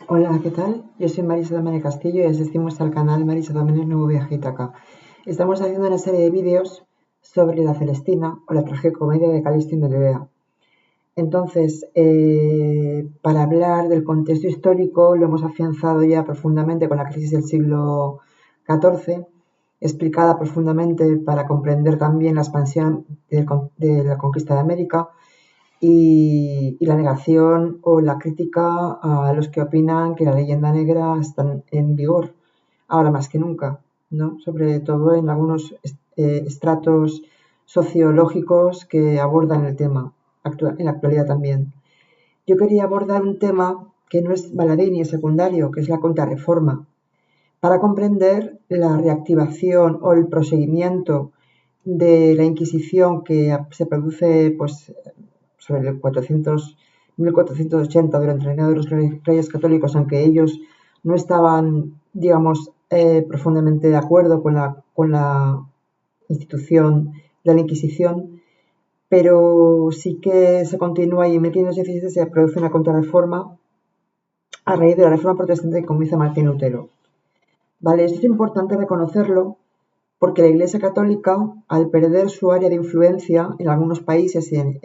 Hola, ¿qué tal? Yo soy Marisa Domene Castillo y asistimos al canal Marisa Domene Nuevo Viaje a Ítaca. Estamos haciendo una serie de vídeos sobre la Celestina o la tragicomedia de Calisto y Medea. Entonces, para hablar del contexto histórico, lo hemos afianzado ya profundamente con la crisis del siglo XIV, explicada profundamente para comprender también la expansión de la conquista de América y la negación o la crítica a los que opinan que la leyenda negra está en vigor ahora más que nunca, ¿no? Sobre todo en algunos estratos sociológicos que abordan el tema en la actualidad también. Yo quería abordar un tema que no es baladí ni es secundario, que es la contrarreforma, para comprender la reactivación o el proseguimiento de la Inquisición que se produce pues, sobre el 1480 durante el reinado de los reyes católicos, aunque ellos no estaban, digamos, profundamente de acuerdo con la institución de la Inquisición, pero sí que se continúa y en 1517 se produce una contrarreforma a raíz de la reforma protestante que comienza Martín Lutero. Vale, esto es importante reconocerlo porque la Iglesia Católica, al perder su área de influencia en algunos países y en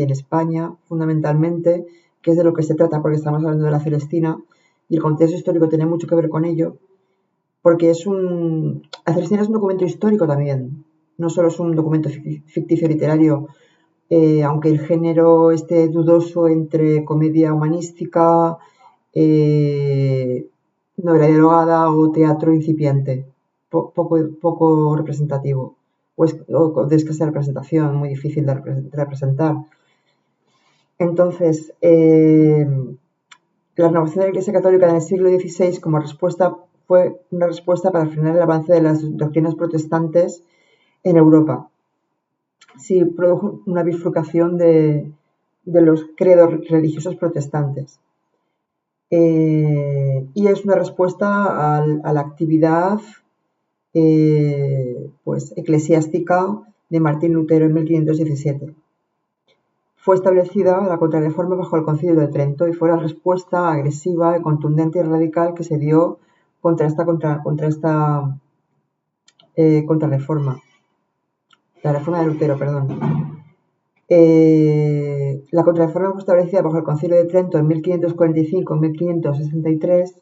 España fundamentalmente, que es de lo que se trata porque estamos hablando de la Celestina, y el contexto histórico tiene mucho que ver con ello, porque la Celestina es un documento histórico también, no solo es un documento ficticio literario, aunque el género esté dudoso entre comedia humanística, novela dialogada o teatro incipiente, poco representativo, o de escasa representación, muy difícil de representar. Entonces, la renovación de la Iglesia Católica en el siglo XVI como respuesta fue una respuesta para frenar el avance de las doctrinas protestantes en Europa. Sí, produjo una bifurcación de los credos religiosos protestantes. Y es una respuesta a la actividad pues, eclesiástica de Martín Lutero en 1517. Fue establecida la contrarreforma bajo el Concilio de Trento y fue la respuesta agresiva, contundente y radical que se dio contra esta contrarreforma, la reforma de Lutero, perdón. La contrarreforma fue establecida bajo el Concilio de Trento en 1545-1563,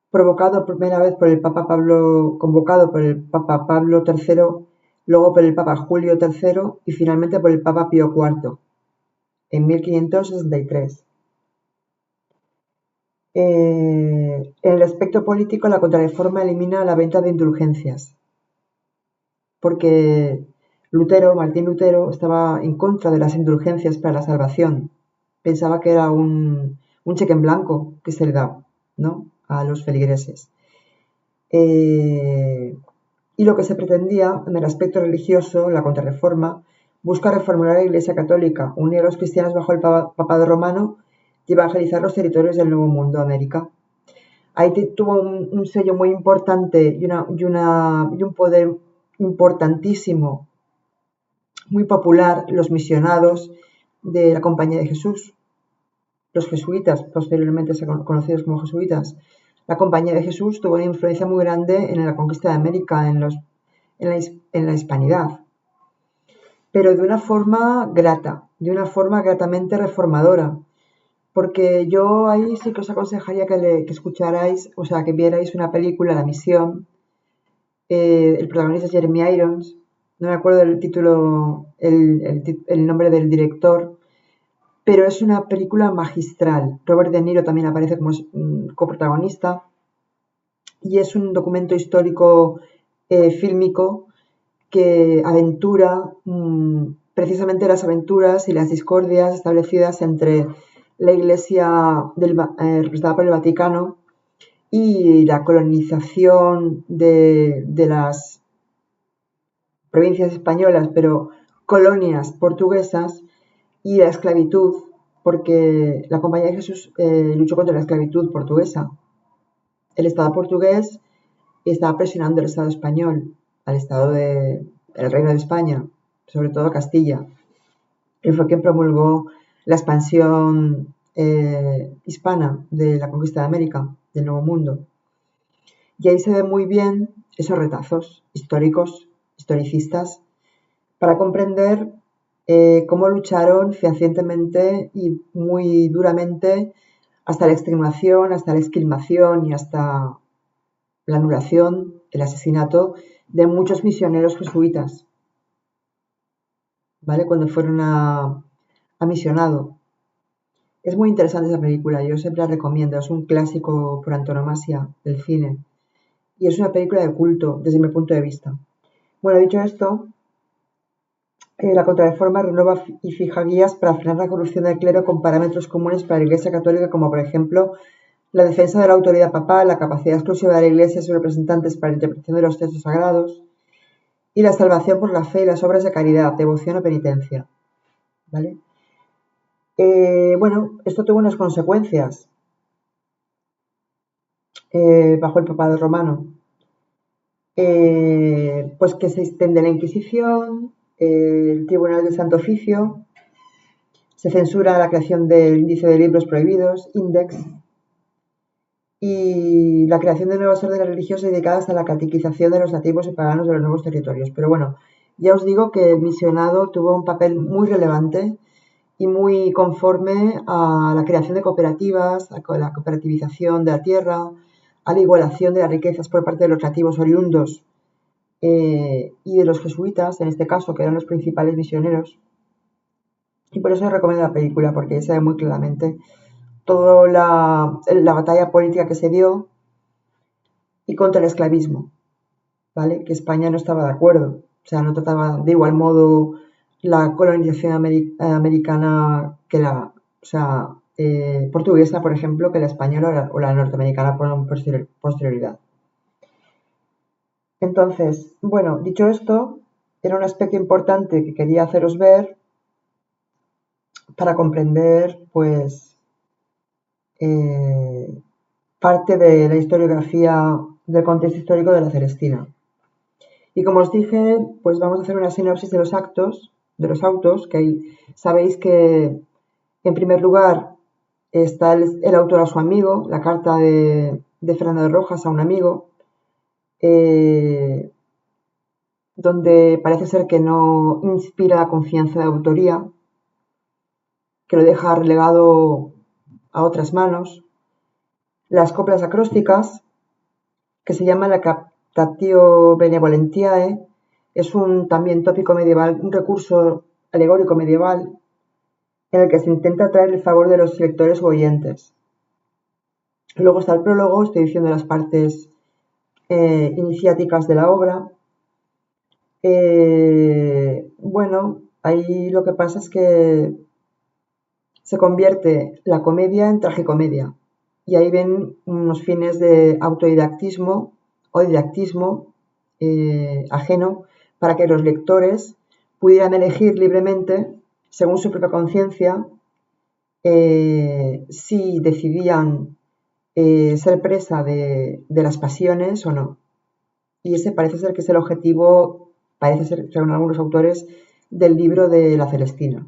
convocado por el Papa Pablo III, luego por el Papa Julio III y finalmente por el Papa Pío IV en 1563. En el aspecto político, la contrarreforma elimina la venta de indulgencias, porque Martín Lutero, estaba en contra de las indulgencias para la salvación. Pensaba que era un cheque en blanco que se le da, ¿no?, a los feligreses. Y lo que se pretendía en el aspecto religioso, la contrarreforma, busca reformular la Iglesia Católica, unir a los cristianos bajo el papado romano y evangelizar los territorios del Nuevo Mundo, América. Ahí tuvo un sello muy importante y un poder importantísimo, muy popular, los misionados de la Compañía de Jesús, los jesuitas, posteriormente conocidos como jesuitas. La Compañía de Jesús tuvo una influencia muy grande en la conquista de América, en la hispanidad, pero de una forma grata, de una forma gratamente reformadora, porque yo ahí sí que os aconsejaría que escucharais, o sea, que vierais una película, La Misión. El protagonista es Jeremy Irons, no me acuerdo del título, el nombre del director, pero es una película magistral. Robert De Niro también aparece como coprotagonista y es un documento histórico fílmico que aventura precisamente las aventuras y las discordias establecidas entre la Iglesia representada por el Vaticano y la colonización de las provincias españolas, pero colonias portuguesas, y la esclavitud, porque la Compañía de Jesús luchó contra la esclavitud portuguesa. El Estado portugués estaba presionando al Estado español, el Reino de España, sobre todo Castilla, que fue quien promulgó la expansión hispana de la conquista de América, del Nuevo Mundo. Y ahí se ven muy bien esos retazos históricos, historicistas, para comprender cómo lucharon fehacientemente y muy duramente hasta la extenuación, hasta la esquilmación y hasta la anulación, el asesinato de muchos misioneros jesuitas, ¿vale? Cuando fueron a misionado. Es muy interesante esa película, yo siempre la recomiendo, es un clásico por antonomasia del cine y es una película de culto desde mi punto de vista. Bueno, dicho esto, la Contrarreforma renueva y fija guías para frenar la corrupción del clero con parámetros comunes para la Iglesia Católica, como por ejemplo la defensa de la autoridad papal, la capacidad exclusiva de la Iglesia y sus representantes para la interpretación de los textos sagrados y la salvación por la fe y las obras de caridad, devoción o penitencia. ¿Vale? Bueno, esto tuvo unas consecuencias bajo el papado romano. Pues que se extiende la Inquisición, el Tribunal del Santo Oficio, se censura la creación del índice de libros prohibidos, Index, y la creación de nuevas órdenes religiosas dedicadas a la catequización de los nativos y paganos de los nuevos territorios. Pero bueno, ya os digo que el misionado tuvo un papel muy relevante y muy conforme a la creación de cooperativas, a la cooperativización de la tierra, a la igualación de las riquezas por parte de los nativos oriundos y de los jesuitas, en este caso, que eran los principales misioneros. Y por eso os recomiendo la película, porque se ve muy claramente toda la batalla política que se dio y contra el esclavismo, ¿vale? Que España no estaba de acuerdo, o sea, no trataba de igual modo la colonización americana que la, o sea, portuguesa, por ejemplo, que la española o la norteamericana por posterioridad. Entonces, bueno, dicho esto, era un aspecto importante que quería haceros ver para comprender, pues, parte de la historiografía del contexto histórico de la Celestina. Y como os dije, pues vamos a hacer una sinopsis de los actos, de los autos, que hay, sabéis que en primer lugar está el autor a su amigo, la carta de Fernando de Rojas a un amigo, donde parece ser que no inspira confianza de autoría, que lo deja relegado a otras manos. Las coplas acrósticas, que se llama la captatio benevolentiae, es un también tópico medieval, un recurso alegórico medieval en el que se intenta atraer el favor de los lectores o oyentes. Luego está el prólogo, estoy diciendo las partes iniciáticas de la obra. Bueno, ahí lo que pasa es que se convierte la comedia en tragicomedia y ahí ven unos fines de autodidactismo o didactismo ajeno para que los lectores pudieran elegir libremente, según su propia conciencia, si decidían ser presa de las pasiones o no. Y ese parece ser que es el objetivo, parece ser, según algunos autores, del libro de la Celestina,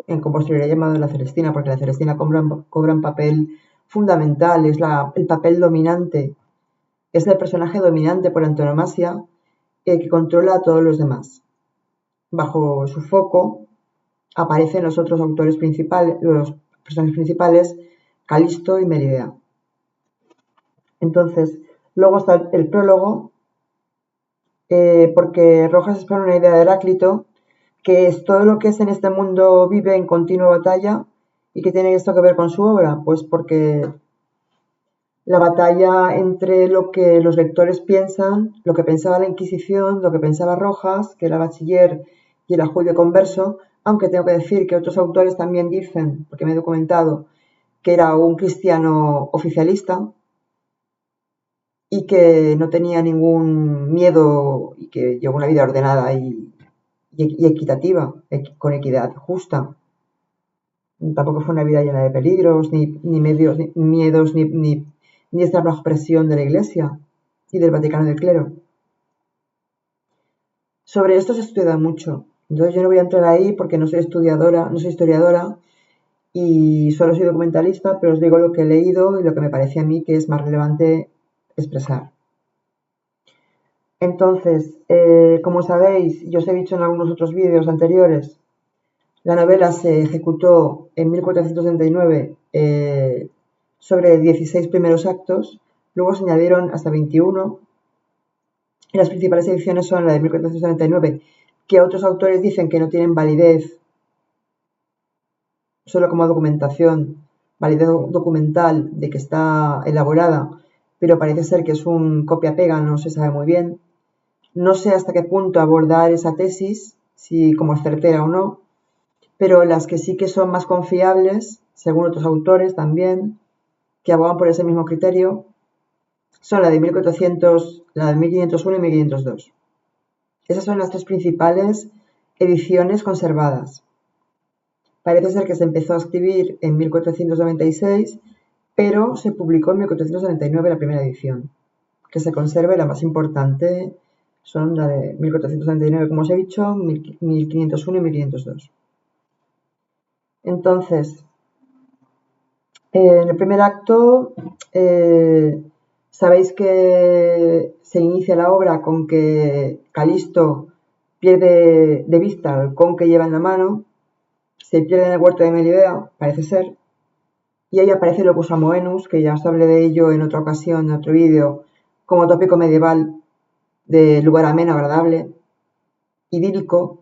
con posterioridad llamado la Celestina, porque la Celestina cobra un papel fundamental, es el papel dominante, es el personaje dominante por antonomasia que controla a todos los demás. Bajo su foco aparecen los otros autores principales, los personajes principales, Calisto y Melibea. Entonces, luego está el prólogo, porque Rojas expone una idea de Heráclito, que es todo lo que es en este mundo vive en continua batalla. ¿Y qué tiene esto que ver con su obra? Pues porque la batalla entre lo que los lectores piensan, lo que pensaba la Inquisición, lo que pensaba Rojas, que era bachiller y era judío converso, aunque tengo que decir que otros autores también dicen, porque me he documentado, que era un cristiano oficialista y que no tenía ningún miedo y que llevó una vida ordenada y equitativa, con equidad justa. Tampoco fue una vida llena de peligros, ni miedos, ni estar bajo presión de la Iglesia y del Vaticano del clero. Sobre esto se estudia mucho. Entonces yo no voy a entrar ahí porque no soy estudiadora, no soy historiadora y solo soy documentalista, pero os digo lo que he leído y lo que me parece a mí que es más relevante expresar. Entonces, como sabéis, yo os he dicho en algunos otros vídeos anteriores, la novela se ejecutó en 1469 sobre 16 primeros actos, luego se añadieron hasta 21, y las principales ediciones son la de 1499, que otros autores dicen que no tienen validez solo como documentación, validez documental de que está elaborada, pero parece ser que es un copia-pega, no se sabe muy bien. No sé hasta qué punto abordar esa tesis, si como es certera o no, pero las que sí que son más confiables, según otros autores también, que abogan por ese mismo criterio, son la de 1400, la de 1501 y 1502. Esas son las tres principales ediciones conservadas. Parece ser que se empezó a escribir en 1496, pero se publicó en 1499 la primera edición. Que se conserve, la más importante son la de 1499, como os he dicho, 1501 y 1502. Entonces, en el primer acto, sabéis que se inicia la obra con que Calisto pierde de vista al halcón que lleva en la mano, se pierde en el huerto de Melibea, parece ser, y ahí aparece el Opus Amoenus, que ya os hablé de ello en otra ocasión, en otro vídeo, como tópico medieval de lugar ameno, agradable, idílico,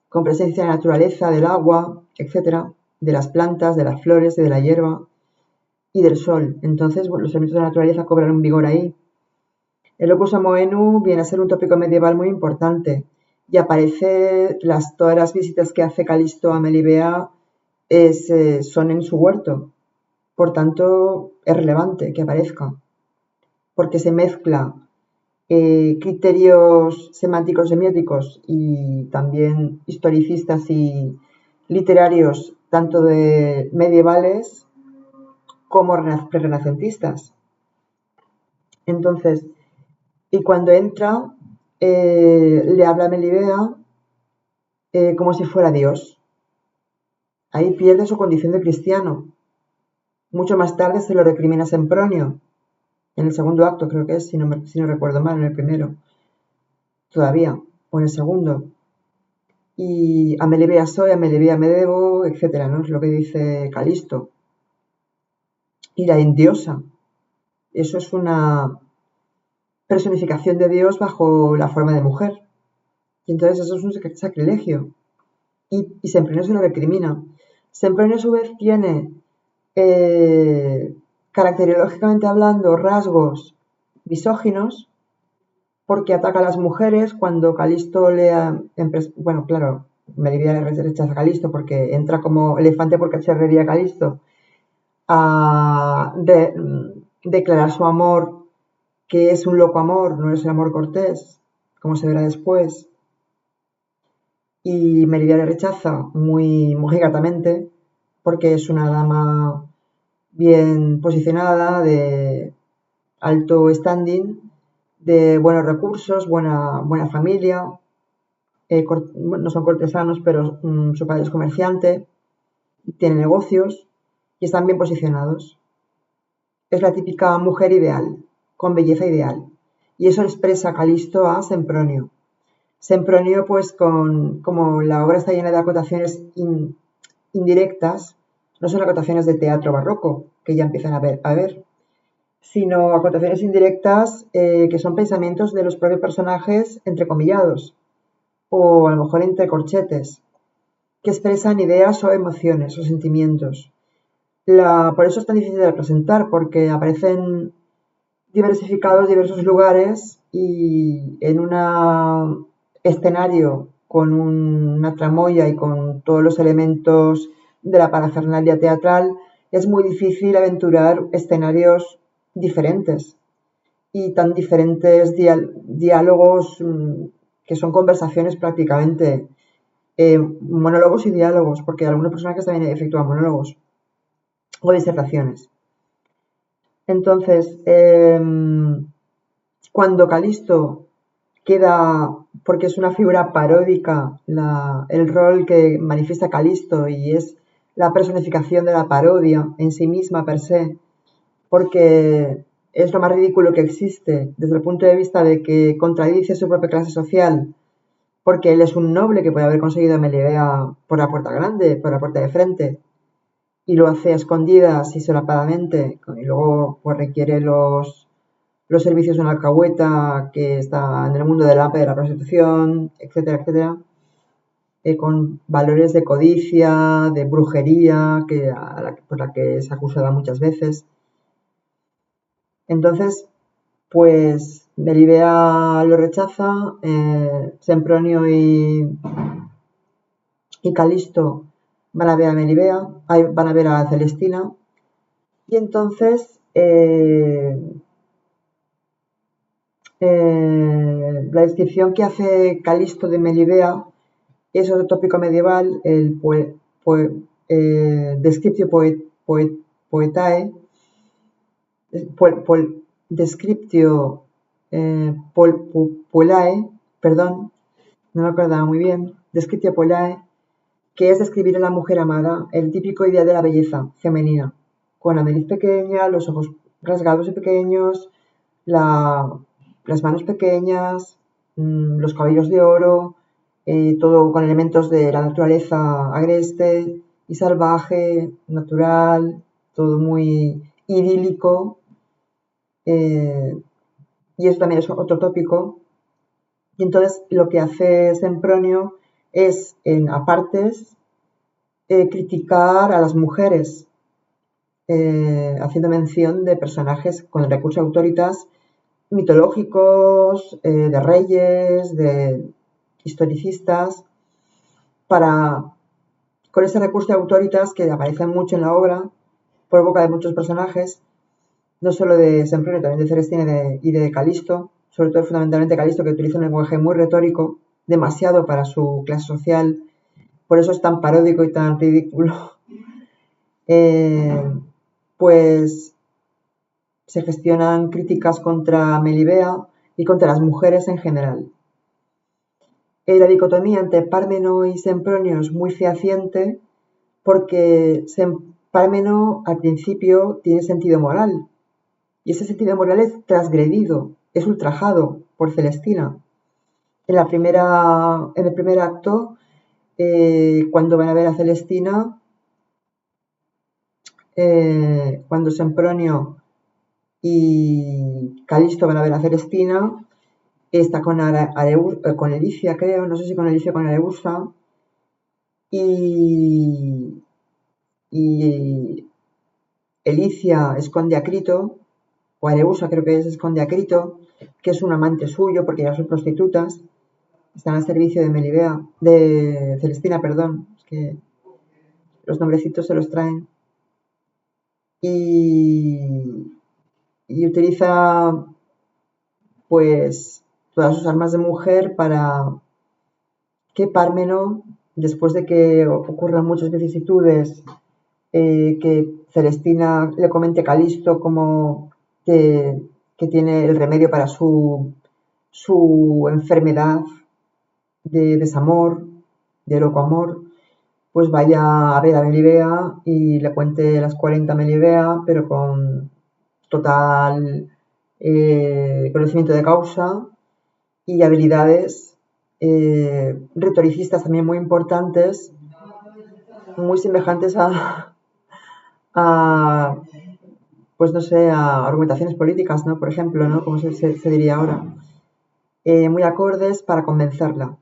con presencia de la naturaleza, del agua, etc., de las plantas, de las flores, de la hierba y del sol. Entonces, bueno, los elementos de la naturaleza cobran un vigor ahí. El Opus Amoenus viene a ser un tópico medieval muy importante y aparece todas las visitas que hace Calisto a Melibea son en su huerto. Por tanto, es relevante que aparezca, porque se mezcla criterios semánticos semióticos y también historicistas y literarios, tanto de medievales como renacentistas. Entonces, y cuando entra, le habla a Melibea como si fuera Dios. Ahí pierde su condición de cristiano. Mucho más tarde se lo recrimina a Sempronio, en el segundo acto creo que es, si no recuerdo mal, en el primero, todavía, o en el segundo. Y a Melibea soy, a Melibea me debo, etcétera, ¿no? Es lo que dice Calisto. Y la endiosa. Eso es una personificación de Dios bajo la forma de mujer. Y entonces eso es un sacrilegio. Y Sempronio se lo recrimina. Sempronio a su vez tiene, caracterológicamente hablando, rasgos misóginos, porque ataca a las mujeres cuando Calisto bueno, claro, Melibea rechaza a Calisto porque entra como elefante por cacharrería a Calisto a declarar su amor, que es un loco amor, no es el amor cortés, como se verá después. Y Melibea le rechaza muy mojigatamente porque es una dama bien posicionada, de alto standing, de buenos recursos, buena familia, no son cortesanos, pero su padre es comerciante, tiene negocios y están bien posicionados. Es la típica mujer ideal, con belleza ideal. Y eso expresa Calisto a Sempronio. Sempronio, pues como la obra está llena de acotaciones indirectas, no son acotaciones de teatro barroco, que ya empiezan a ver, sino acotaciones indirectas que son pensamientos de los propios personajes entrecomillados, o a lo mejor entre corchetes, que expresan ideas o emociones o sentimientos. Por eso es tan difícil de representar, porque aparecen diversificados diversos lugares y en un escenario con una tramoya y con todos los elementos de la parafernalia teatral, es muy difícil aventurar escenarios diferentes y tan diferentes diálogos que son conversaciones prácticamente, monólogos y diálogos, porque algunos personajes también efectúan monólogos o disertaciones. Entonces, cuando Calisto queda, porque es una figura paródica, el rol que manifiesta Calisto y es la personificación de la parodia en sí misma per se, porque es lo más ridículo que existe desde el punto de vista de que contradice su propia clase social, porque él es un noble que puede haber conseguido Melibea por la puerta grande, por la puerta de frente, y lo hace a escondidas y solapadamente, y luego pues requiere los servicios de una alcahueta que está en el mundo del arte de la prostitución, etcétera, etcétera, con valores de codicia, de brujería, por la que es acusada muchas veces. Entonces, pues Melibea lo rechaza, Sempronio y Calisto van a ver a Melibea, van a ver a Celestina, y entonces la descripción que hace Calisto de Melibea es otro tópico medieval, el Descriptio Poetae, Descriptio Poelae, perdón, no me acordaba muy bien, Descriptio Poelae, que es describir a la mujer amada, el típico ideal de la belleza femenina, con la nariz pequeña, los ojos rasgados y pequeños, las manos pequeñas, los cabellos de oro, todo con elementos de la naturaleza agreste y salvaje, natural, todo muy idílico. Y eso también es otro tópico. Y entonces lo que hace Sempronio es, en apartes, criticar a las mujeres, haciendo mención de personajes con el recurso de autoritas mitológicos, de reyes, de historicistas, con ese recurso de autoritas que aparece mucho en la obra, por boca de muchos personajes, no solo de Sempronio, también de Celestina y de Calisto, sobre todo fundamentalmente Calisto, que utiliza un lenguaje muy retórico, demasiado para su clase social, por eso es tan paródico y tan ridículo. Pues se gestionan críticas contra Melibea y contra las mujeres en general. La dicotomía entre Pármeno y Sempronio es muy fehaciente porque Pármeno al principio tiene sentido moral, y ese sentido moral es transgredido, es ultrajado por Celestina. En el primer acto, cuando van a ver a Celestina, cuando Sempronio y Calisto van a ver a Celestina, está con Elicia, creo, no sé si con Elicia o con Areusa, y Elicia esconde a Crito, o Areusa creo que esconde a Crito, que es un amante suyo, porque ya son prostitutas, están al servicio de Celestina, perdón, es que los nombrecitos se los traen, y utiliza pues todas sus armas de mujer para que Pármeno, después de que ocurran muchas vicisitudes, que Celestina le comente a Calisto como que tiene el remedio para su enfermedad de desamor, de loco amor, pues vaya a ver a Melibea y le cuente las 40 Melibea, pero con total conocimiento de causa y habilidades retoricistas también muy importantes, muy semejantes a pues no sé, a argumentaciones políticas, ¿no? Por ejemplo, ¿no? Como se diría ahora. Muy acordes para convencerla.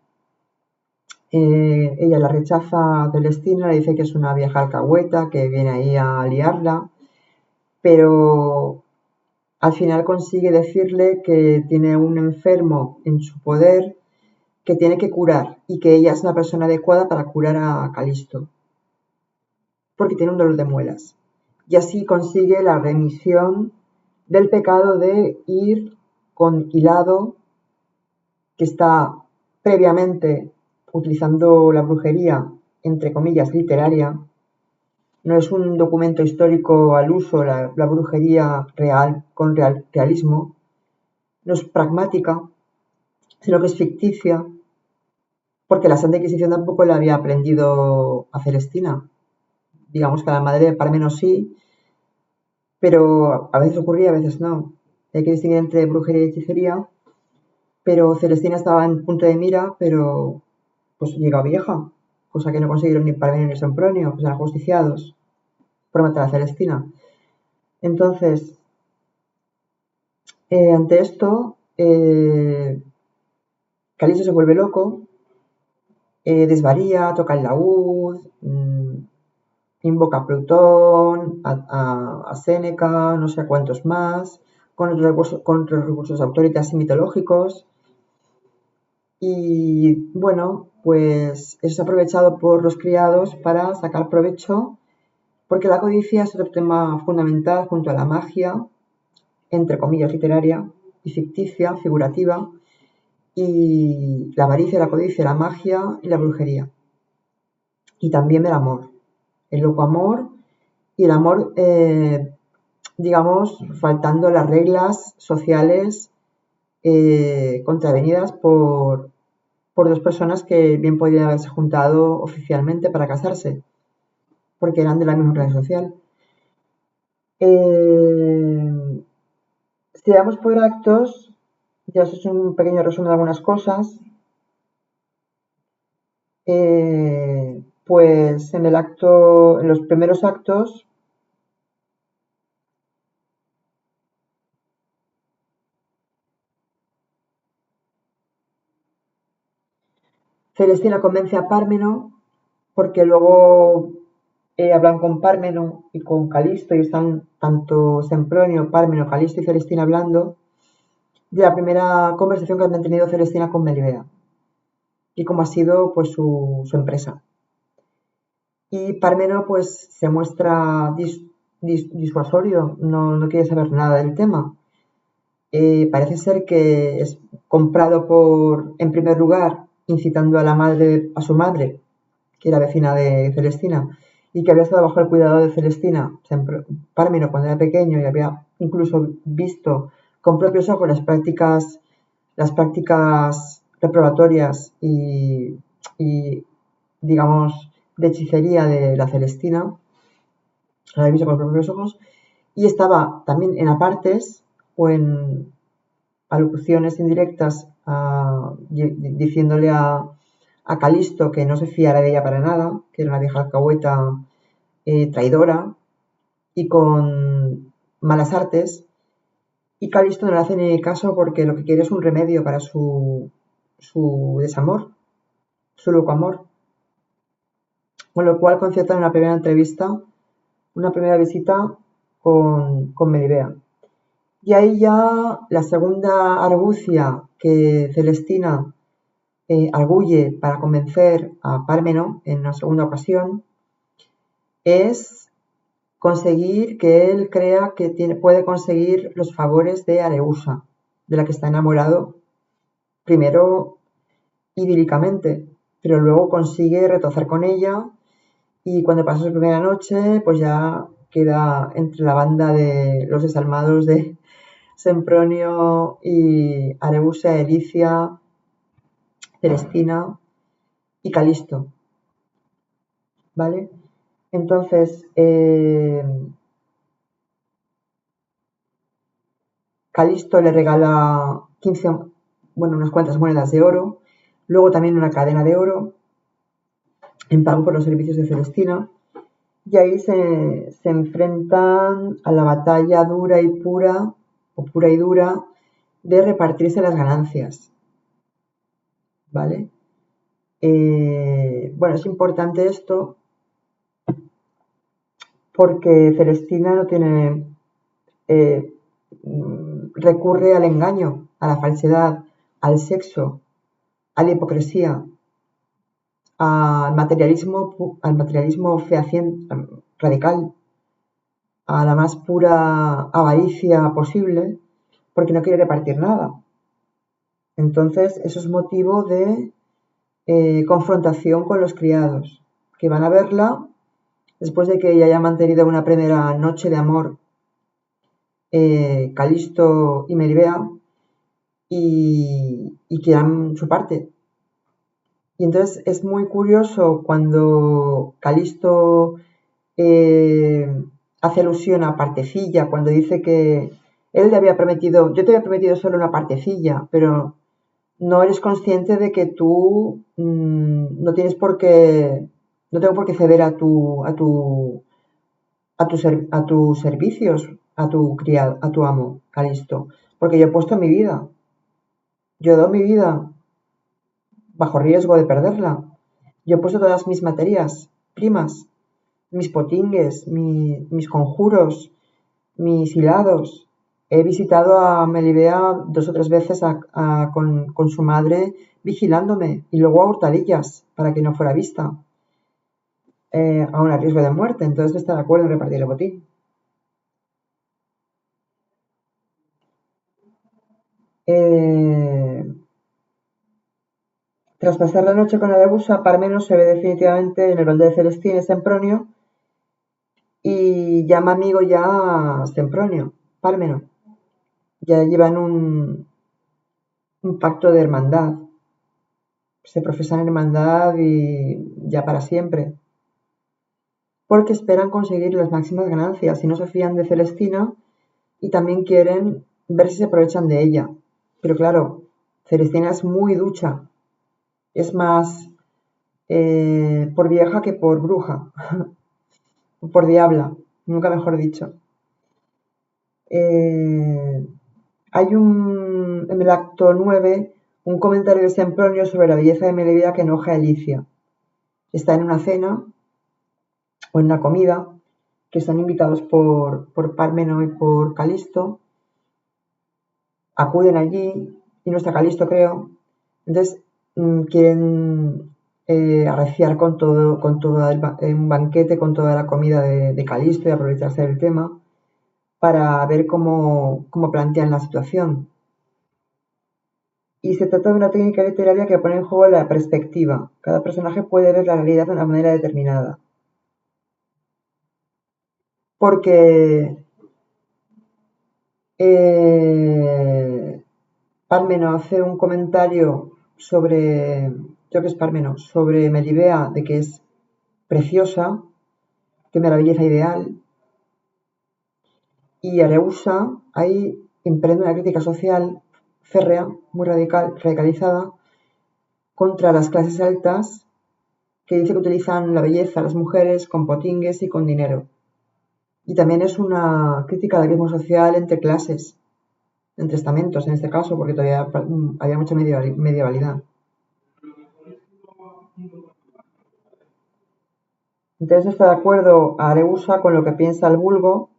Ella la rechaza a Celestina, le dice que es una vieja alcahueta, que viene ahí a liarla, pero al final consigue decirle que tiene un enfermo en su poder que tiene que curar y que ella es una persona adecuada para curar a Calisto, porque tiene un dolor de muelas. Y así consigue la remisión del pecado de ir con Hilado, que está previamente utilizando la brujería, entre comillas, literaria. No es un documento histórico al uso, la brujería real, con realismo. No es pragmática, sino que es ficticia, porque la Santa Inquisición tampoco la había aprendido a Celestina. digamos que a la madre de Parmenos sí, pero a veces ocurría, a veces no. Hay que distinguir entre brujería y hechicería, pero Celestina estaba en punto de mira, pero pues llegó vieja, cosa que no consiguieron ni Parmenio ni Sempronio, pues eran justiciados por matar a Celestina. Entonces, ante esto, Calisto se vuelve loco, desvaría, toca el laúd, invoca a Plutón, a Séneca, no sé a cuántos más, con otros recursos autóritas y mitológicos. Y bueno, pues eso es aprovechado por los criados para sacar provecho, porque la codicia es otro tema fundamental junto a la magia, entre comillas literaria y ficticia, figurativa, y la avaricia, la codicia, la magia y la brujería. Y también el amor, el loco amor y el amor, digamos, faltando las reglas sociales contravenidas por dos personas que bien podían haberse juntado oficialmente para casarse, porque eran de la misma clase social. Si vamos por actos, ya os he hecho un pequeño resumen de algunas cosas. Pues en los primeros actos, Celestina convence a Pármeno, porque luego hablan con Pármeno y con Calisto, y están tanto Sempronio, Pármeno, Calisto y Celestina hablando de la primera conversación que ha mantenido Celestina con Melibea y cómo ha sido pues su empresa. Y Pármeno pues se muestra disuasorio, no quiere saber nada del tema. Parece ser que es comprado en primer lugar, incitando a su madre, que era vecina de Celestina, y que había estado bajo el cuidado de Celestina, Pármeno, cuando era pequeño, y había incluso visto con propios ojos las prácticas reprobatorias y digamos, de hechicería de la Celestina, lo había visto con los propios ojos, y estaba también en apartes o en alocuciones indirectas diciéndole a Calisto que no se fiara de ella para nada, que era una vieja alcahueta traidora y con malas artes, y Calisto no le hace ni caso porque lo que quiere es un remedio para su desamor, su loco amor. Con lo cual conciertan una primera visita con Melibea. Y ahí ya la segunda argucia que Celestina arguye para convencer a Pármeno en una segunda ocasión es conseguir que él crea que puede conseguir los favores de Areusa, de la que está enamorado, primero idílicamente, pero luego consigue retozar con ella y cuando pasa su primera noche, pues ya queda entre la banda de los desalmados de Sempronio y Areusa, Elicia, Celestina y Calisto, ¿vale? Entonces, Calisto le regala unas cuantas monedas de oro, luego también una cadena de oro en pago por los servicios de Celestina, y ahí se enfrentan a la batalla dura y pura, o pura y dura, de repartirse las ganancias, ¿vale? Bueno, es importante esto porque Celestina no tiene recurre al engaño, a la falsedad, al sexo, a la hipocresía, al materialismo radical, a la más pura avaricia posible, porque no quiere repartir nada. Entonces, eso es motivo de confrontación con los criados, que van a verla después de que ella haya mantenido una primera noche de amor, Calisto y Melibea, y quieran su parte. Y entonces es muy curioso cuando Calisto eh, hace alusión a partecilla cuando dice que él le había prometido, yo te había prometido solo una partecilla, pero no eres consciente de que tú no tienes por qué, no tengo por qué ceder a tus servicios, a tu criado, a tu amo, Calisto, porque yo he puesto mi vida, yo he dado mi vida bajo riesgo de perderla. Yo he puesto todas mis materias primas, mis potingues, mis conjuros, mis hilados. He visitado a Melibea 2 o 3 veces con su madre vigilándome y luego a hurtadillas para que no fuera vista, aún a riesgo de muerte. Entonces está de acuerdo en repartir el botín. Eh, Tras pasar la noche con Alebusa, Parmenos se ve definitivamente en el balde de Celestina y Sempronio y llama amigo ya a Sempronio, Parmeno. Ya llevan un pacto de hermandad. Se profesan hermandad y ya para siempre. Porque esperan conseguir las máximas ganancias y no se fían de Celestina y también quieren ver si se aprovechan de ella. Pero claro, Celestina es muy ducha. Es más por vieja que por bruja. Por diabla, nunca mejor dicho. Hay en el acto 9 un comentario de Sempronio sobre la belleza de Melibea que enoja a Alicia. Está en una cena o en una comida que están invitados por Parmeno y por Calisto. Acuden allí y no está Calisto, creo. Entonces quieren arreciar con todo un banquete con toda la comida de Calisto y aprovecharse del tema para ver cómo plantean la situación. Y se trata de una técnica literaria que pone en juego la perspectiva. Cada personaje puede ver la realidad de una manera determinada. Porque Parmeno hace un comentario sobre, creo que es Parmeno, sobre Melibea, de que es preciosa, tiene la belleza ideal, y Areusa ahí emprende una crítica social férrea, muy radicalizada, contra las clases altas, que dice que utilizan la belleza las mujeres con potingues y con dinero. Y también es una crítica al abismo social entre clases, entre estamentos en este caso, porque todavía había mucha medievalidad. Entonces está de acuerdo Areusa con lo que piensa el vulgo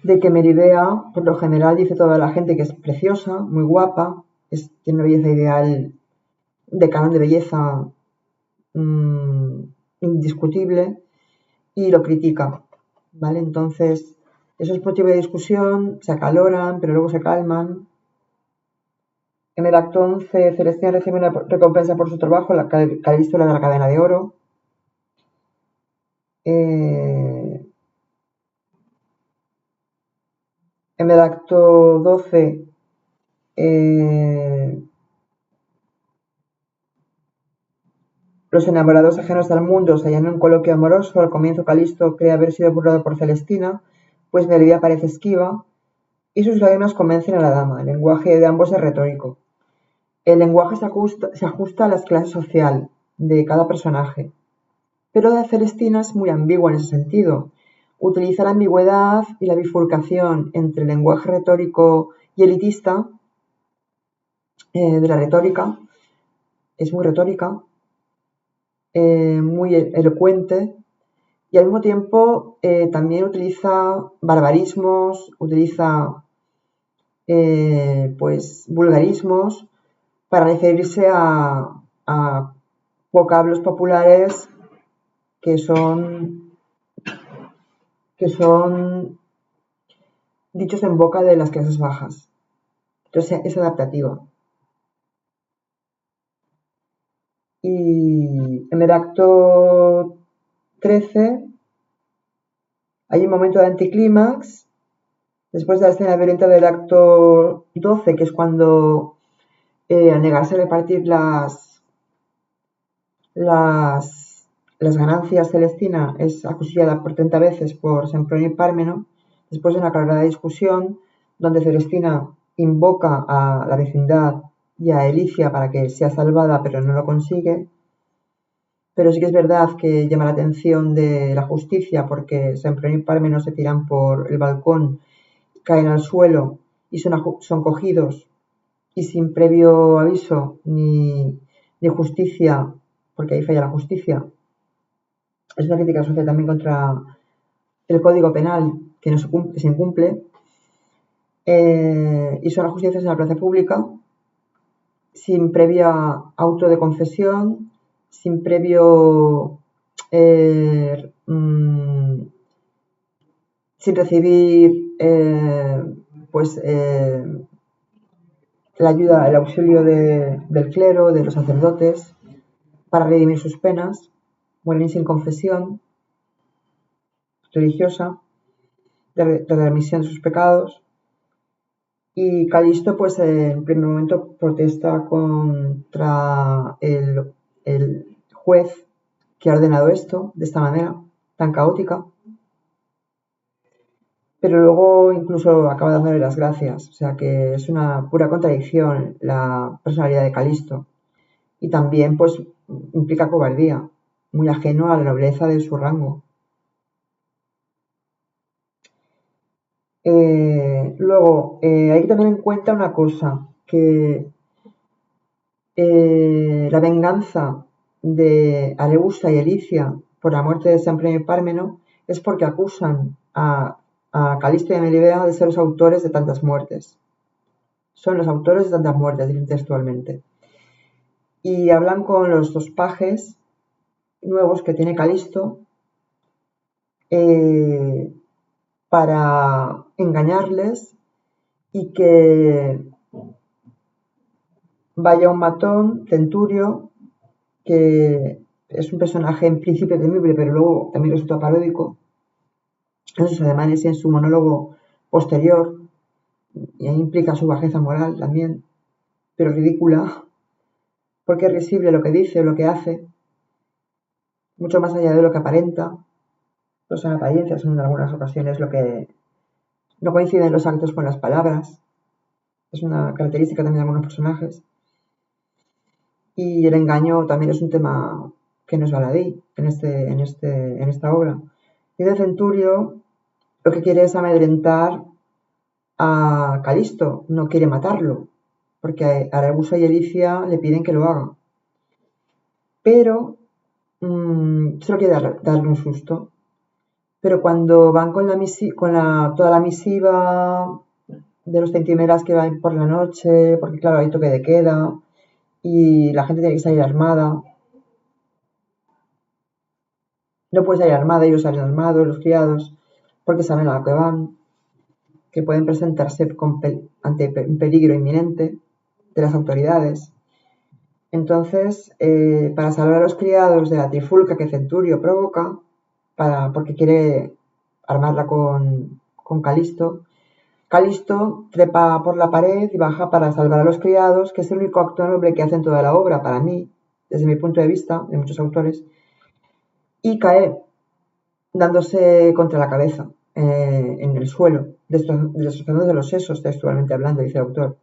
de que Meribea, por lo general, dice toda la gente que es preciosa, muy guapa, tiene una belleza ideal de canon de belleza indiscutible y lo critica, ¿vale? Entonces, eso es motivo de discusión, se acaloran, pero luego se calman. En el acto 11, Celestina recibe una recompensa por su trabajo, Calisto le da la cadena de oro. En el acto 12, los enamorados ajenos al mundo se hallan en un coloquio amoroso. Al comienzo Calisto cree haber sido burlado por Celestina, pues Melibea parece esquiva, y sus lágrimas convencen a la dama. El lenguaje de ambos es retórico. El lenguaje se ajusta a la clase social de cada personaje, pero la de Celestina es muy ambigua en ese sentido. Utiliza la ambigüedad y la bifurcación entre el lenguaje retórico y elitista de la retórica. Es muy retórica, muy elocuente, y al mismo tiempo también utiliza barbarismos, utiliza pues vulgarismos para referirse a vocablos populares que son dichos en boca de las clases bajas. Entonces es adaptativa. Y en el acto 13 hay un momento de anticlímax, después de la escena violenta del acto 12, que es cuando al negarse a repartir las las ganancias Celestina es acuchillada por 30 veces por Sempronio y Pármeno, después de una acalorada discusión donde Celestina invoca a la vecindad y a Elicia para que sea salvada, pero no lo consigue. Pero sí que es verdad que llama la atención de la justicia porque Sempronio y Pármeno se tiran por el balcón, caen al suelo y son cogidos y sin previo aviso ni justicia, porque ahí falla la justicia. Es una crítica social también contra el Código Penal que no se incumple, y son ajusticiados en la plaza pública sin previa auto de confesión, sin previo sin recibir la ayuda, el auxilio del clero, de los sacerdotes, para redimir sus penas, mueren sin confesión religiosa, de remisión de sus pecados. Y Calisto, pues en primer momento protesta contra el juez que ha ordenado esto de esta manera tan caótica, pero luego incluso acaba dándole las gracias. O sea que es una pura contradicción la personalidad de Calisto. Y también pues implica cobardía, muy ajeno a la nobleza de su rango. Luego, hay que tener en cuenta una cosa, que la venganza de Aleusa y Elicia por la muerte de Sempronio y Pármeno es porque acusan a Calisto y a Melibea de ser los autores de tantas muertes. Son los autores de tantas muertes, dicen textualmente. Y hablan con los dos pajes nuevos que tiene Calisto para engañarles y que vaya un matón, Centurio, que es un personaje en principio temible, pero luego también resulta paródico en sus ademanes y en su monólogo posterior, y ahí implica su bajeza moral también, pero ridícula, porque es risible lo que dice o lo que hace, mucho más allá de lo que aparenta. No son apariencias, son en algunas ocasiones lo que no coinciden los actos con las palabras. Es una característica también de algunos personajes. Y el engaño también es un tema que no es baladí en esta obra. Y de Centurio lo que quiere es amedrentar a Calisto, no quiere matarlo, porque Arauso y Elicia le piden que lo haga. Pero solo quiere darle un susto. Pero cuando van con toda la misiva de los centimeras que van por la noche, porque claro, hay toque de queda y la gente tiene que salir armada. No puede salir armada, ellos salen armados, los criados, porque saben a lo que van, que pueden presentarse ante un peligro inminente de las autoridades. Entonces, para salvar a los criados de la trifulca que Centurio provoca, porque quiere armarla con Calisto, Calisto trepa por la pared y baja para salvar a los criados, que es el único acto noble que hace en toda la obra, para mí, desde mi punto de vista, de muchos autores, y cae dándose contra la cabeza en el suelo, destrozando de los sesos, textualmente hablando, dice el autor.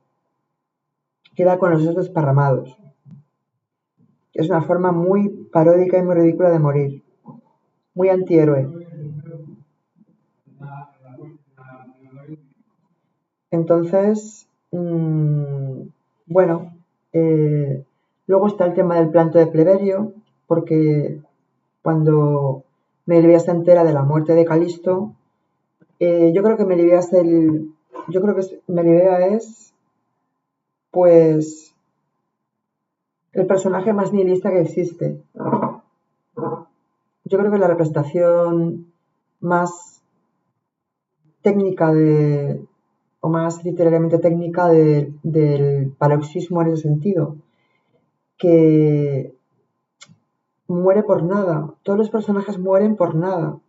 Queda con los sesos desparramados. Es una forma muy paródica y muy ridícula de morir, muy antihéroe. Entonces, bueno, luego está el tema del planto de Pleberio, porque cuando Melibea se entera de la muerte de Calisto, yo creo que Melibea es pues el personaje más nihilista que existe. Yo creo que la representación más técnica o más literariamente técnica del paroxismo en ese sentido, que muere por nada, todos los personajes mueren por nada,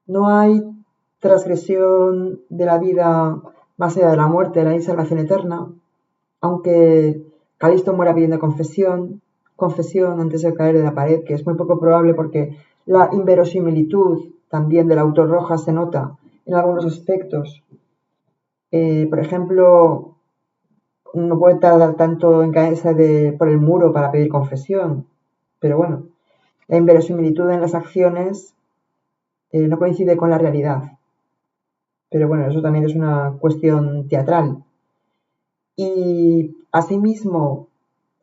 no hay transgresión de la vida más allá de la muerte, no hay salvación eterna, aunque Calisto muera pidiendo confesión, confesión antes de caer de la pared, que es muy poco probable porque la inverosimilitud también del autor Rojas se nota en algunos aspectos. Por ejemplo, no puede tardar tanto en caerse por el muro para pedir confesión, pero bueno, la inverosimilitud en las acciones no coincide con la realidad. Pero bueno, eso también es una cuestión teatral. Y asimismo,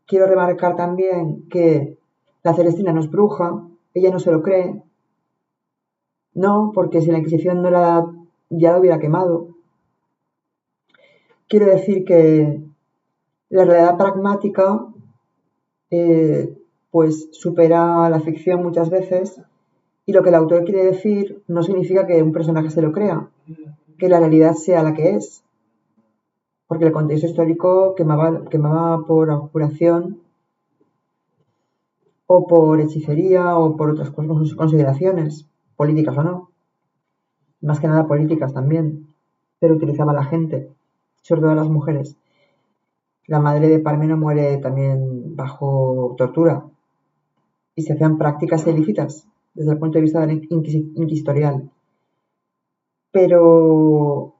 quiero remarcar también que la Celestina no es bruja, ella no se lo cree, no, porque si la Inquisición ya la hubiera quemado. Quiero decir que la realidad pragmática pues supera la ficción muchas veces, y lo que el autor quiere decir no significa que un personaje se lo crea, que la realidad sea la que es, porque el contexto histórico quemaba por abjuración o por hechicería o por otras consideraciones, políticas o no, más que nada políticas también, pero utilizaba a la gente, sobre todo a las mujeres. La madre de Parmeno muere también bajo tortura y se hacían prácticas ilícitas desde el punto de vista del inquisitorial. Pero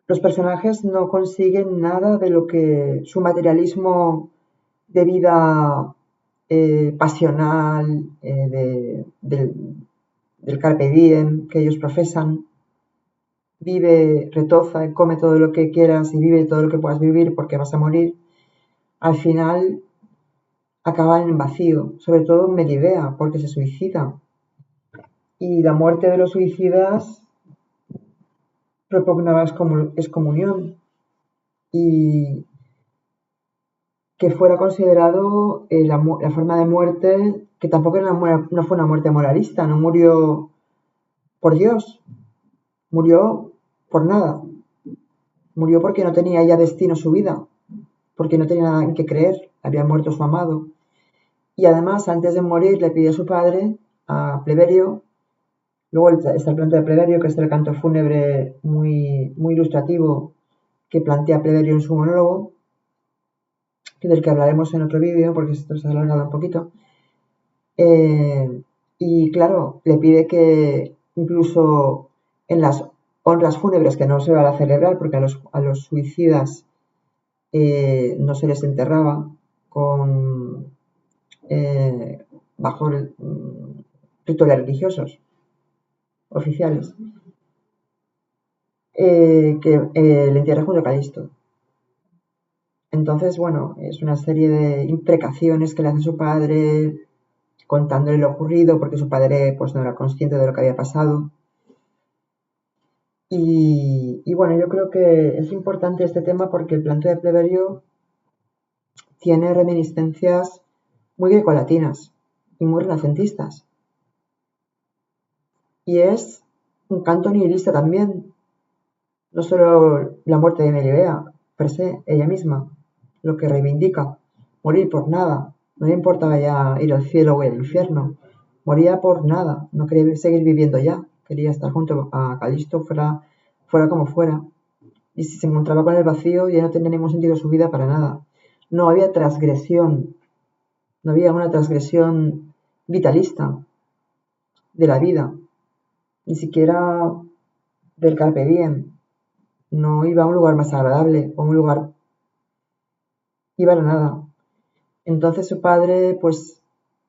los personajes no consiguen nada de lo que su materialismo de vida pasional, del carpe diem que ellos profesan. Vive, retoza, come todo lo que quieras y vive todo lo que puedas vivir porque vas a morir. Al final acaban en vacío, sobre todo Melibea, porque se suicida. Y la muerte de los suicidas propugnaba excomunión y que fuera considerado la forma de muerte, que tampoco no fue una muerte moralista, no murió por Dios, murió por nada, murió porque no tenía ya destino su vida, porque no tenía nada en qué creer, había muerto su amado. Y además, antes de morir, le pidió a su padre, a Pleberio, luego está el canto de Pleberio, que es el canto fúnebre muy, muy ilustrativo que plantea Pleberio en su monólogo, del que hablaremos en otro vídeo, porque esto se ha alargado un poquito. Y claro, le pide que incluso en las honras fúnebres, que no se van a celebrar porque a los suicidas no se les enterraba bajo rituales religiosos oficiales, que le entierra junto a Calisto. Entonces, bueno, es una serie de imprecaciones que le hace su padre, contándole lo ocurrido, porque su padre pues no era consciente de lo que había pasado. Y bueno, yo creo que es importante este tema porque el planto de Pleberio tiene reminiscencias muy grecolatinas y muy renacentistas. Y es un canto nihilista también, no solo la muerte de Melibea, per se, ella misma, lo que reivindica, morir por nada, no le importaba ya ir al cielo o al infierno, moría por nada, no quería seguir viviendo ya, quería estar junto a Calisto fuera como fuera, y si se encontraba con el vacío ya no tenía ningún sentido su vida para nada. No había transgresión, no había una transgresión vitalista de la vida, ni siquiera del carpe diem. No iba a un lugar más agradable, o a un lugar, iba a la nada. Entonces su padre pues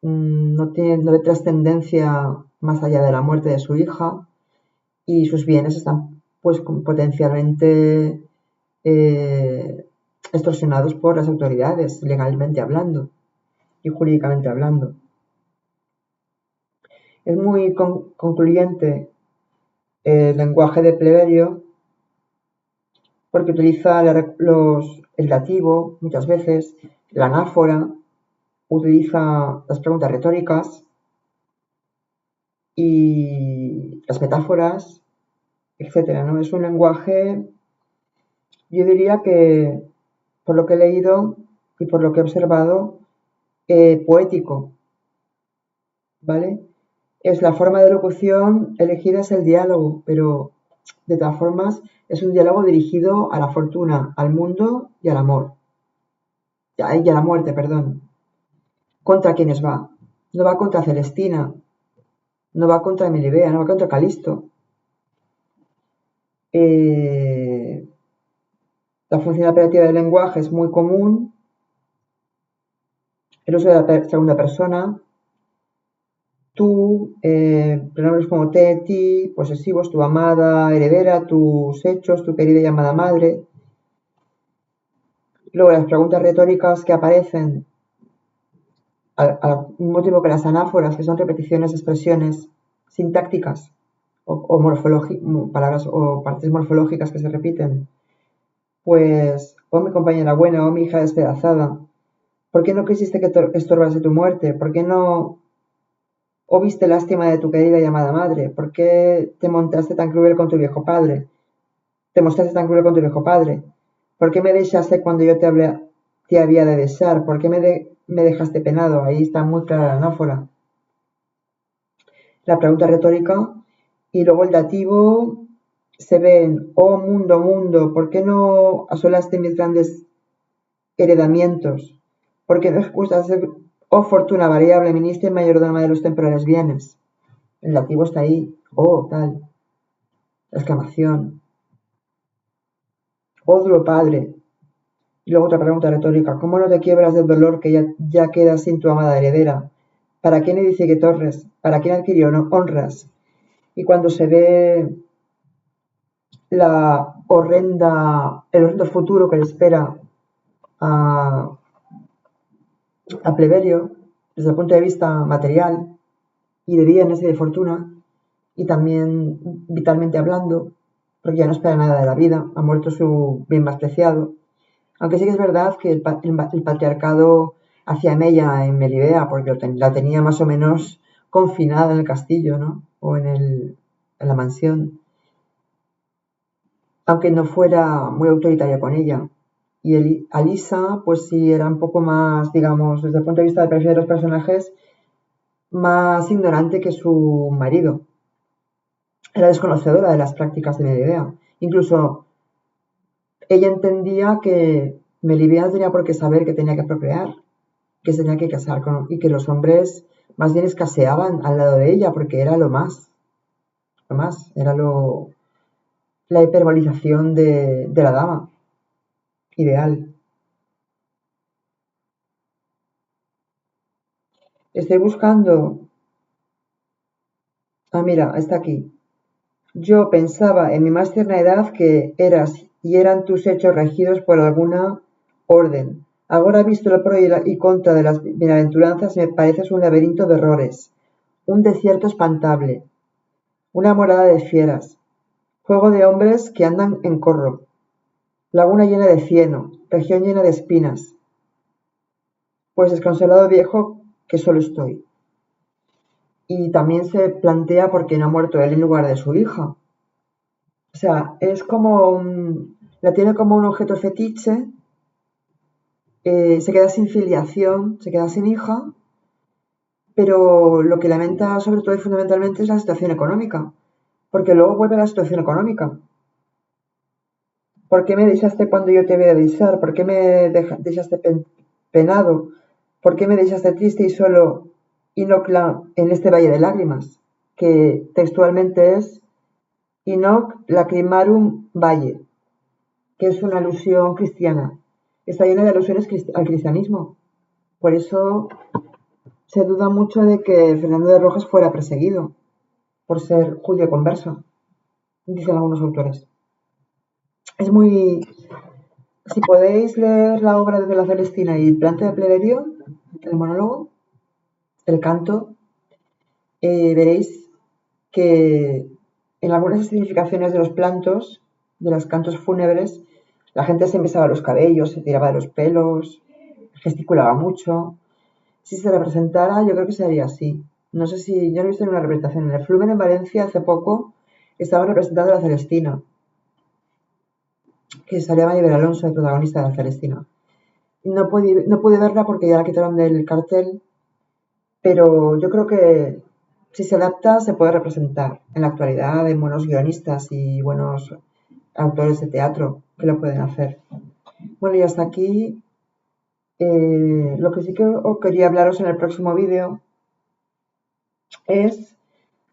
no ve trascendencia más allá de la muerte de su hija y sus bienes están pues potencialmente extorsionados por las autoridades, legalmente hablando y jurídicamente hablando. Es muy concluyente el lenguaje de Pleberio porque utiliza el dativo muchas veces, la anáfora, utiliza las preguntas retóricas y las metáforas, etcétera, ¿no? Es un lenguaje, yo diría que, por lo que he leído y por lo que he observado, poético, ¿vale? Es la forma de locución elegida es el diálogo, pero de todas formas es un diálogo dirigido a la fortuna, al mundo y al amor, y a la muerte, perdón, ¿contra quiénes va? No va contra Celestina, no va contra Melibea, no va contra Calisto. La función operativa del lenguaje es muy común. El uso de la segunda persona. Tú, pronombres como te, ti, posesivos, tu amada, heredera, tus hechos, tu querida y amada madre. Luego las preguntas retóricas que aparecen al mismo tiempo que las anáforas, que son repeticiones de expresiones sintácticas o palabras o partes morfológicas que se repiten. Pues, oh mi compañera buena, oh mi hija despedazada, ¿por qué no quisiste que estorbase tu muerte? ¿Por qué no viste lástima de tu querida y amada madre? ¿Por qué te montaste tan cruel con tu viejo padre? ¿Te mostraste tan cruel con tu viejo padre? ¿Por qué me dejaste cuando yo te había de desear? ¿Por qué me dejaste penado? Ahí está muy clara la anáfora. La pregunta retórica. Y luego el dativo se ven, oh mundo, mundo, ¿por qué no asolaste mis grandes heredamientos? ¿Por qué no excusaste, oh fortuna variable, ministra y mayordoma de los temporales bienes? El dativo está ahí, oh tal, exclamación, oh duro padre. Y luego otra pregunta retórica, ¿cómo no te quiebras del dolor que ya quedas sin tu amada heredera? ¿Para quién edifique torres? ¿Para quién adquirió honras? Y cuando se ve el horrendo futuro que le espera a Pleberio, desde el punto de vista material y de bienes y de fortuna, y también vitalmente hablando, porque ya no espera nada de la vida, ha muerto su bien más preciado. Aunque sí que es verdad que el patriarcado hacía mella en Melibea, porque la tenía más o menos confinada en el castillo, ¿no? O en la mansión, aunque no fuera muy autoritaria con ella. Y Alisa, pues sí, era un poco más, digamos, desde el punto de vista del perfil de los personajes, más ignorante que su marido. Era desconocedora de las prácticas de Melibea. Incluso ella entendía que Melibea no tenía por qué saber que tenía que procrear, que se tenía que casar y que los hombres más bien escaseaban al lado de ella porque era lo más, era la hiperbolización de la dama ideal. Estoy buscando. Ah, mira, está aquí. Yo pensaba en mi más tierna edad que eras y eran tus hechos regidos por alguna orden. Ahora visto el pro y contra de las bienaventuranzas me pareces un laberinto de errores, un desierto espantable, una morada de fieras, juego de hombres que andan en corro, laguna llena de cieno, región llena de espinas, pues desconsolado viejo que solo estoy. Y también se plantea por qué no ha muerto él en lugar de su hija. O sea, es como la tiene como un objeto fetiche, se queda sin filiación, se queda sin hija, pero lo que lamenta sobre todo y fundamentalmente es la situación económica, porque luego vuelve la situación económica. ¿Por qué me dejaste cuando yo te voy a desear? ¿Por qué me dejaste penado? ¿Por qué me dejaste triste y solo Inoc en este valle de lágrimas? Que textualmente es Inoc lacrimarum valle, que es una alusión cristiana. Está llena de alusiones al cristianismo. Por eso se duda mucho de que Fernando de Rojas fuera perseguido por ser judío converso, dicen algunos autores. Es muy... Si podéis leer la obra de la Celestina y el planto de Pleberio, el monólogo, el canto, veréis que en algunas significaciones de los plantos, de los cantos fúnebres, la gente se besaba los cabellos, se tiraba de los pelos, gesticulaba mucho. Si se representara, yo creo que sería así. No sé si, yo no he visto ninguna representación. En el Flumen en Valencia hace poco estaba representando a la Celestina, que salía Maribel Alonso, el protagonista de la Celestina. No pude verla porque ya la quitaron del cartel, pero yo creo que si se adapta se puede representar. En la actualidad hay buenos guionistas y buenos autores de teatro que lo pueden hacer. Bueno, y hasta aquí Lo que sí que os quería hablaros en el próximo vídeo es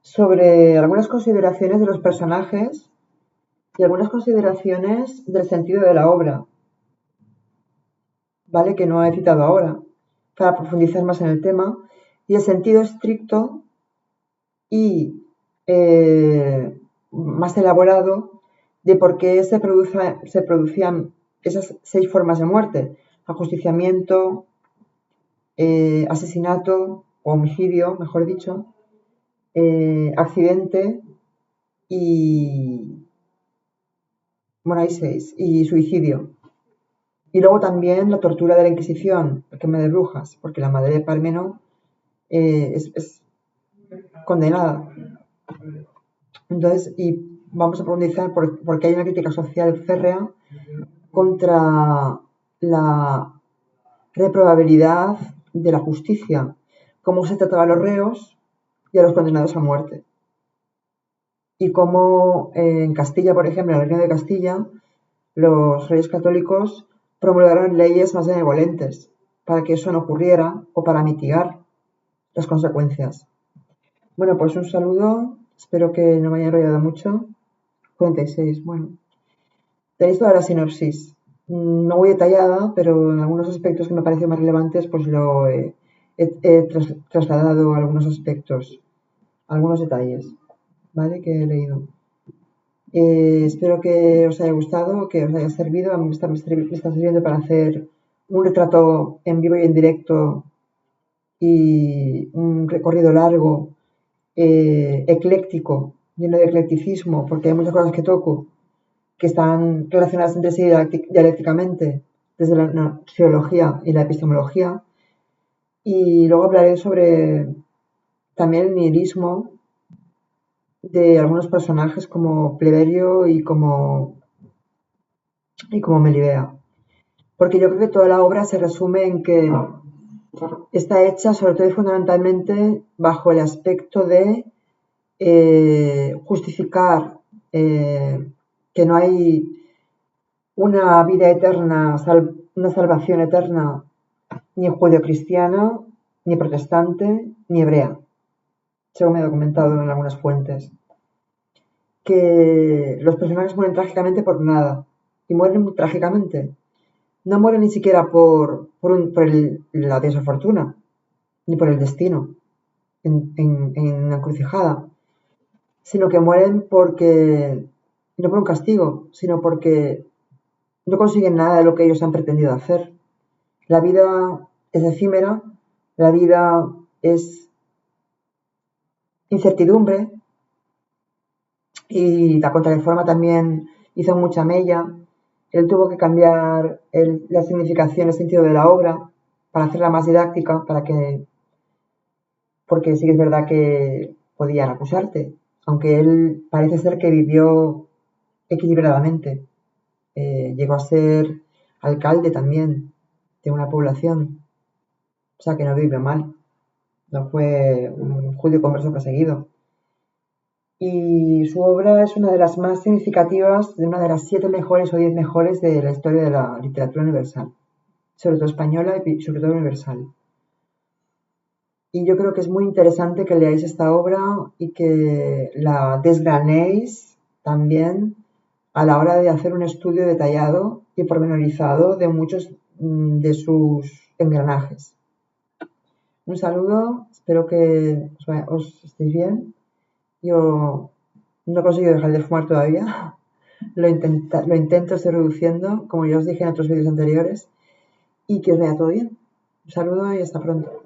sobre algunas consideraciones de los personajes y algunas consideraciones del sentido de la obra, ¿vale? Que no he citado ahora, para profundizar más en el tema, y el sentido estricto y más elaborado de por qué se producían esas 6 formas de muerte: ajusticiamiento, asesinato o homicidio, mejor dicho, accidente y, bueno, hay 6, y suicidio. Y luego también la tortura de la Inquisición, el quema de brujas, porque la madre de Parmeno es condenada. Entonces, y vamos a profundizar porque hay una crítica social férrea contra la reprobabilidad de la justicia, cómo se trataba a los reos y a los condenados a muerte. Y cómo en Castilla, por ejemplo, en el Reino de Castilla, los reyes católicos promulgaron leyes más benevolentes para que eso no ocurriera o para mitigar las consecuencias. Bueno, pues un saludo, espero que no me haya enrollado mucho. 46, bueno. Tenéis toda la sinopsis. No muy detallada, pero en algunos aspectos que me parecen más relevantes, pues lo he trasladado a algunos aspectos, algunos detalles, ¿vale? Que he leído. Espero que os haya gustado, que os haya servido. A mí me está sirviendo para hacer un retrato en vivo y en directo y un recorrido largo, ecléctico, lleno de eclecticismo, porque hay muchas cosas que toco que están relacionadas entre sí dialécticamente desde la nociología y la epistemología. Y luego hablaré sobre también el nihilismo de algunos personajes como Pleberio y como Melibea. Porque yo creo que toda la obra se resume en que está hecha sobre todo y fundamentalmente bajo el aspecto de justificar que no hay una vida eterna, una salvación eterna, ni judeocristiana, ni protestante, ni hebrea, según me he documentado en algunas fuentes. Que los personajes mueren trágicamente por nada, y mueren muy trágicamente. No mueren ni siquiera por la desafortuna, ni por el destino, en una encrucijada, sino que mueren porque, no por un castigo, sino porque no consiguen nada de lo que ellos han pretendido hacer. La vida es efímera, la vida es incertidumbre, y la Contrarreforma también hizo mucha mella. Él tuvo que cambiar la significación, el sentido de la obra para hacerla más didáctica, porque sí que es verdad que podían acusarte, aunque él parece ser que vivió equilibradamente. Llegó a ser alcalde también de una población, o sea que no vivió mal, no fue un judío converso perseguido. Y su obra es una de las más significativas, de una de las 7 mejores o 10 mejores de la historia de la literatura universal, sobre todo española y sobre todo universal. Y yo creo que es muy interesante que leáis esta obra y que la desgranéis también a la hora de hacer un estudio detallado y pormenorizado de muchos de sus engranajes. Un saludo, espero que os estéis bien. Yo no he conseguido dejar de fumar todavía. Lo intento, estoy reduciendo, como ya os dije en otros vídeos anteriores, y que os vaya todo bien. Un saludo y hasta pronto.